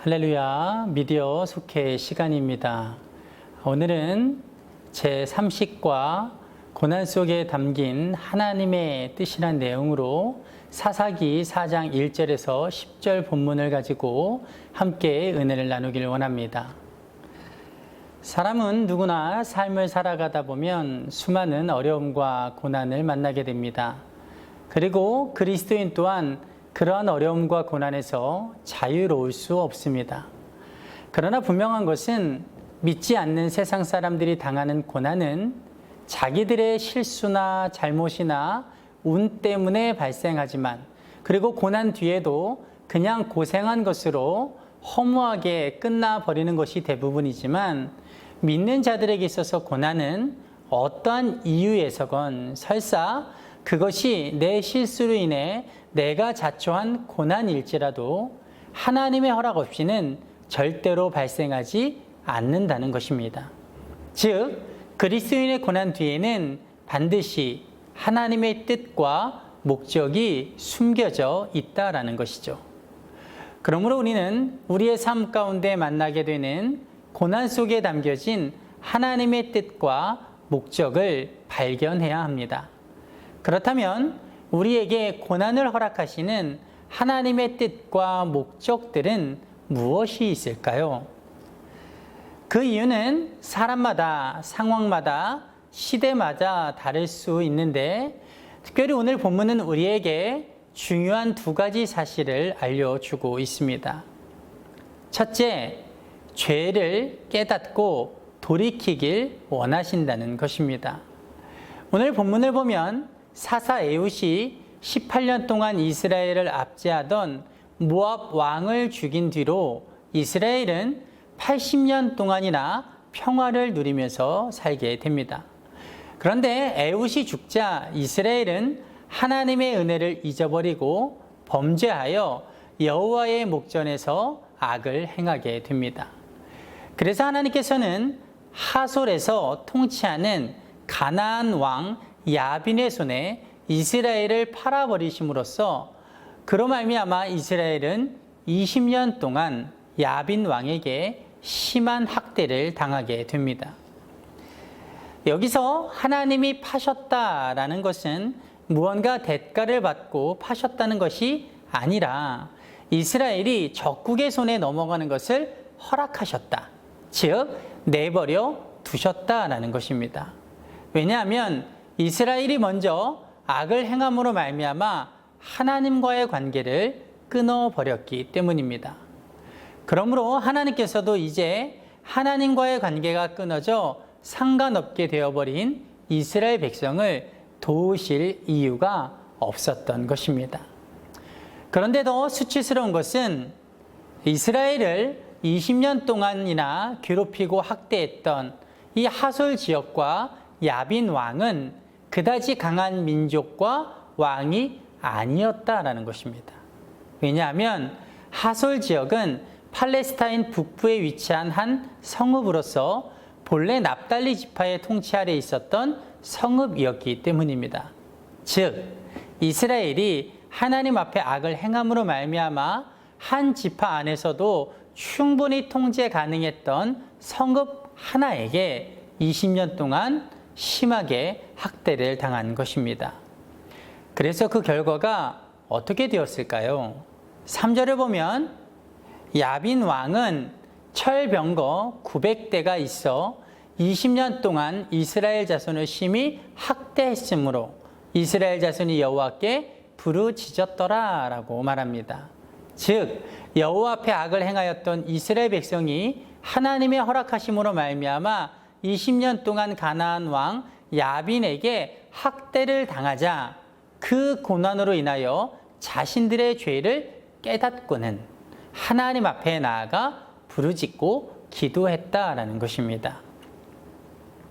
할렐루야, 미디어 속회 시간입니다. 오늘은 제30과 고난 속에 담긴 하나님의 뜻이란 내용으로 사사기 4장 1절에서 10절 본문을 가지고 함께 은혜를 나누길 원합니다. 사람은 누구나 삶을 살아가다 보면 수많은 어려움과 고난을 만나게 됩니다. 그리고 그리스도인 또한 그러한 어려움과 고난에서 자유로울 수 없습니다. 그러나 분명한 것은 믿지 않는 세상 사람들이 당하는 고난은 자기들의 실수나 잘못이나 운 때문에 발생하지만, 그리고 고난 뒤에도 그냥 고생한 것으로 허무하게 끝나버리는 것이 대부분이지만, 믿는 자들에게 있어서 고난은 어떠한 이유에서건 설사 그것이 내 실수로 인해 내가 자초한 고난일지라도 하나님의 허락 없이는 절대로 발생하지 않는다는 것입니다. 즉, 그리스도인의 고난 뒤에는 반드시 하나님의 뜻과 목적이 숨겨져 있다라는 것이죠. 그러므로 우리는 우리의 삶 가운데 만나게 되는 고난 속에 담겨진 하나님의 뜻과 목적을 발견해야 합니다. 그렇다면 우리에게 고난을 허락하시는 하나님의 뜻과 목적들은 무엇이 있을까요? 그 이유는 사람마다, 상황마다, 시대마다 다를 수 있는데, 특별히 오늘 본문은 우리에게 중요한 두 가지 사실을 알려주고 있습니다. 첫째, 죄를 깨닫고 돌이키길 원하신다는 것입니다. 오늘 본문을 보면 사사 에훗이 18년 동안 이스라엘을 압제하던 모압 왕을 죽인 뒤로 이스라엘은 80년 동안이나 평화를 누리면서 살게 됩니다. 그런데 에훗이 죽자 이스라엘은 하나님의 은혜를 잊어버리고 범죄하여 여호와의 목전에서 악을 행하게 됩니다. 그래서 하나님께서는 하솔에서 통치하는 가나안 왕 야빈의 손에 이스라엘을 팔아버리심으로써 그로 말미암아 이스라엘은 20년 동안 야빈 왕에게 심한 학대를 당하게 됩니다. 여기서 하나님이 파셨다라는 것은 무언가 대가를 받고 파셨다는 것이 아니라 이스라엘이 적국의 손에 넘어가는 것을 허락하셨다. 즉, 내버려 두셨다라는 것입니다. 왜냐하면 이스라엘이 먼저 악을 행함으로 말미암아 하나님과의 관계를 끊어버렸기 때문입니다. 그러므로 하나님께서도 이제 하나님과의 관계가 끊어져 상관없게 되어버린 이스라엘 백성을 도우실 이유가 없었던 것입니다. 그런데 더 수치스러운 것은 이스라엘을 20년 동안이나 괴롭히고 학대했던 이 하솔 지역과 야빈 왕은 그다지 강한 민족과 왕이 아니었다라는 것입니다. 왜냐하면 하솔 지역은 팔레스타인 북부에 위치한 한 성읍으로서 본래 납달리 지파의 통치 아래 있었던 성읍이었기 때문입니다. 즉, 이스라엘이 하나님 앞에 악을 행함으로 말미암아 한 지파 안에서도 충분히 통제 가능했던 성읍 하나에게 20년 동안 심하게 학대를 당한 것입니다. 그래서 그 결과가 어떻게 되었을까요? 3절을 보면 야빈 왕은 철병거 900대가 있어 20년 동안 이스라엘 자손을 심히 학대했으므로 이스라엘 자손이 여호와께 부르짖었더라 라고 말합니다. 즉, 여호와 앞에 악을 행하였던 이스라엘 백성이 하나님의 허락하심으로 말미암아 20년 동안 가나안 왕 야빈에게 학대를 당하자 그 고난으로 인하여 자신들의 죄를 깨닫고는 하나님 앞에 나아가 부르짖고 기도했다라는 것입니다.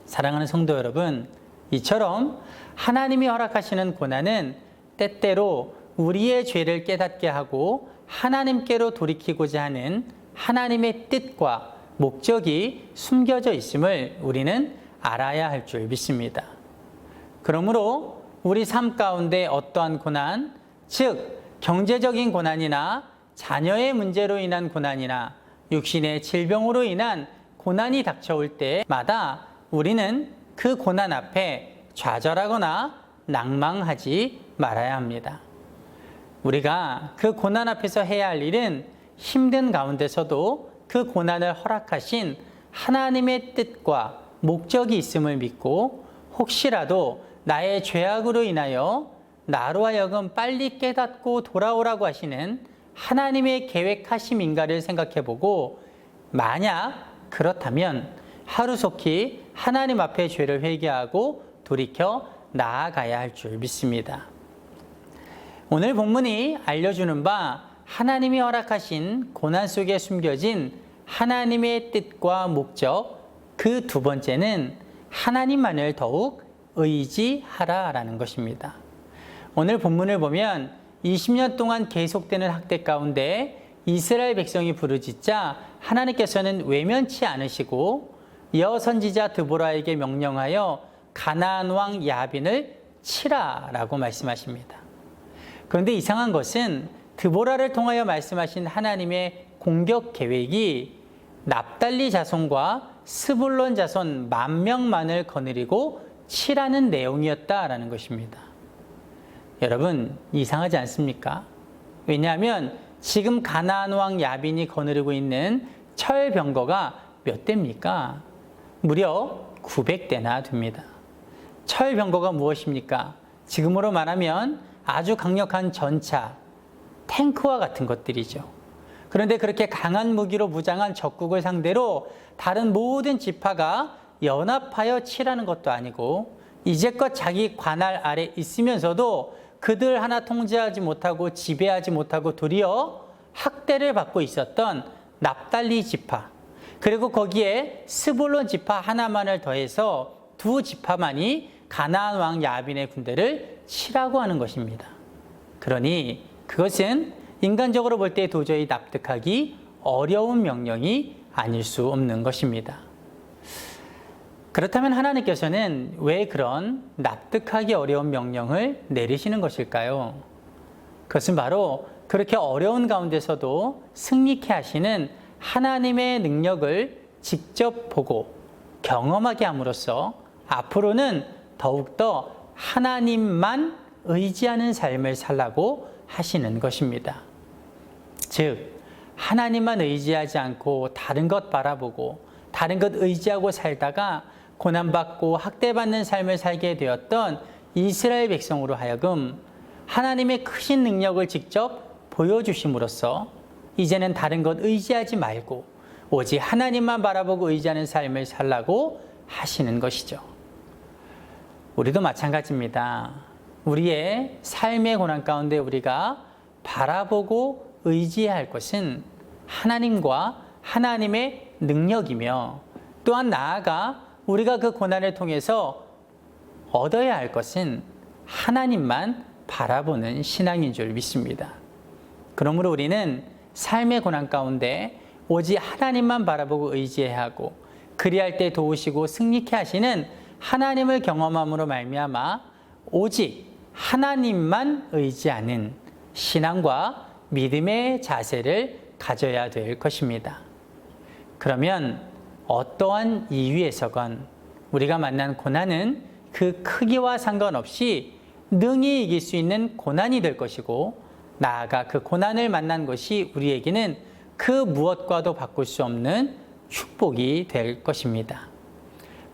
사랑하는 성도 여러분, 이처럼 하나님이 허락하시는 고난은 때때로 우리의 죄를 깨닫게 하고 하나님께로 돌이키고자 하는 하나님의 뜻과 목적이 숨겨져 있음을 우리는 알아야 할 줄 믿습니다. 그러므로 우리 삶 가운데 어떠한 고난, 즉 경제적인 고난이나 자녀의 문제로 인한 고난이나 육신의 질병으로 인한 고난이 닥쳐올 때마다 우리는 그 고난 앞에 좌절하거나 낭망하지 말아야 합니다. 우리가 그 고난 앞에서 해야 할 일은 힘든 가운데서도 그 고난을 허락하신 하나님의 뜻과 목적이 있음을 믿고 혹시라도 나의 죄악으로 인하여 나로 하여금 빨리 깨닫고 돌아오라고 하시는 하나님의 계획하심인가를 생각해보고 만약 그렇다면 하루속히 하나님 앞에 죄를 회개하고 돌이켜 나아가야 할 줄 믿습니다. 오늘 본문이 알려주는 바 하나님이 허락하신 고난 속에 숨겨진 하나님의 뜻과 목적, 그 두 번째는 하나님만을 더욱 의지하라라는 것입니다. 오늘 본문을 보면 20년 동안 계속되는 학대 가운데 이스라엘 백성이 부르짖자 하나님께서는 외면치 않으시고 여선지자 드보라에게 명령하여 가나안 왕 야빈을 치라라고 말씀하십니다. 그런데 이상한 것은 드보라를 통하여 말씀하신 하나님의 공격 계획이 납달리 자손과 스불론 자손 10,000명만을 거느리고 치라는 내용이었다라는 것입니다. 여러분, 이상하지 않습니까? 왜냐하면 지금 가나안 왕 야빈이 거느리고 있는 철병거가 몇 대입니까? 무려 900대나 됩니다. 철병거가 무엇입니까? 지금으로 말하면 아주 강력한 전차, 탱크와 같은 것들이죠. 그런데 그렇게 강한 무기로 무장한 적국을 상대로 다른 모든 지파가 연합하여 치라는 것도 아니고 이제껏 자기 관할 아래 있으면서도 그들 하나 통제하지 못하고 지배하지 못하고 도리어 학대를 받고 있었던 납달리 지파, 그리고 거기에 스불론 지파 하나만을 더해서 두 지파만이 가나안 왕 야빈의 군대를 치라고 하는 것입니다. 그러니 그것은 인간적으로 볼 때 도저히 납득하기 어려운 명령이 아닐 수 없는 것입니다. 그렇다면 하나님께서는 왜 그런 납득하기 어려운 명령을 내리시는 것일까요? 그것은 바로 그렇게 어려운 가운데서도 승리케 하시는 하나님의 능력을 직접 보고 경험하게 함으로써 앞으로는 더욱더 하나님만 의지하는 삶을 살라고 하시는 것입니다. 즉, 하나님만 의지하지 않고 다른 것 바라보고 다른 것 의지하고 살다가 고난받고 학대받는 삶을 살게 되었던 이스라엘 백성으로 하여금 하나님의 크신 능력을 직접 보여주심으로써 이제는 다른 것 의지하지 말고 오직 하나님만 바라보고 의지하는 삶을 살라고 하시는 것이죠. 우리도 마찬가지입니다. 우리의 삶의 고난 가운데 우리가 바라보고 의지해야 할 것은 하나님과 하나님의 능력이며 또한 나아가 우리가 그 고난을 통해서 얻어야 할 것은 하나님만 바라보는 신앙인 줄 믿습니다. 그러므로 우리는 삶의 고난 가운데 오직 하나님만 바라보고 의지해야 하고 그리할 때 도우시고 승리케 하시는 하나님을 경험함으로 말미암아 오직 하나님만 의지하는 신앙과 믿음의 자세를 가져야 될 것입니다. 그러면 어떠한 이유에서건 우리가 만난 고난은 그 크기와 상관없이 능히 이길 수 있는 고난이 될 것이고 나아가 그 고난을 만난 것이 우리에게는 그 무엇과도 바꿀 수 없는 축복이 될 것입니다.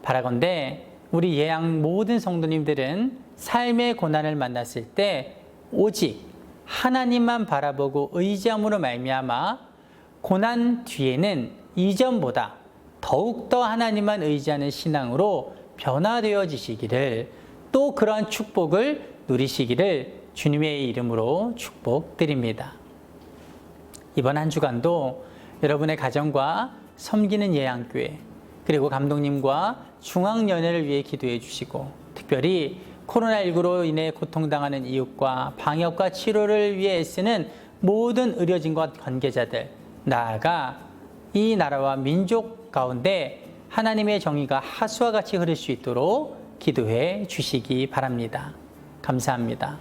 바라건대 우리 예양 모든 성도님들은 삶의 고난을 만났을 때 오직 하나님만 바라보고 의지함으로 말미암아 고난 뒤에는 이전보다 더욱더 하나님만 의지하는 신앙으로 변화되어지시기를 또 그러한 축복을 누리시기를 주님의 이름으로 축복드립니다. 이번 한 주간도 여러분의 가정과 섬기는 예양교회 그리고 감독님과 중앙연회를 위해 기도해 주시고 특별히 코로나19로 인해 고통당하는 이웃과 방역과 치료를 위해 애쓰는 모든 의료진과 관계자들 나아가 이 나라와 민족 가운데 하나님의 정의가 하수와 같이 흐를 수 있도록 기도해 주시기 바랍니다. 감사합니다.